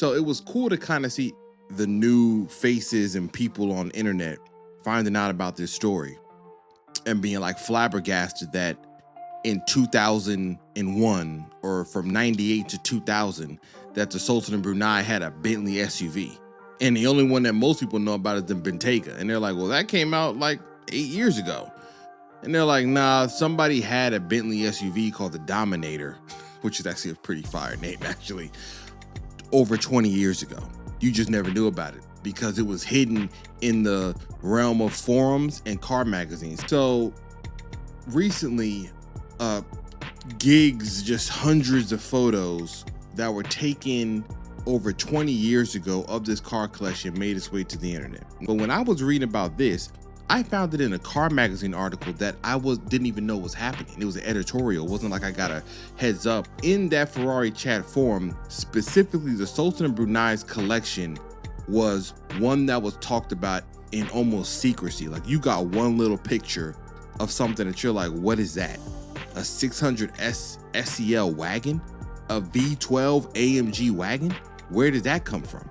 So it was cool to kind of see the new faces and people on the internet finding out about this story and being like flabbergasted that in 2001 or from 98 to 2000 that the Sultan of Brunei had a Bentley SUV. And the only one that most people know about is the Bentayga. And they're like, well, that came out like 8 years ago. And they're like, nah, somebody had a Bentley SUV called the Dominator, which is actually a pretty fire name, actually, over 20 years ago. You just never knew about it because it was hidden in the realm of forums and car magazines. So recently, gigs, just hundreds of photos that were taken over 20 years ago of this car collection made its way to the internet. But when I was reading about this, I found it in a car magazine article that I didn't even know was happening. It was an editorial. It wasn't like I got a heads up. In that Ferrari chat forum, specifically the Sultan of Brunei's collection was one that was talked about in almost secrecy. Like you got one little picture of something that you're like, what is that? A 600S SEL wagon? A V12 AMG wagon? Where did that come from?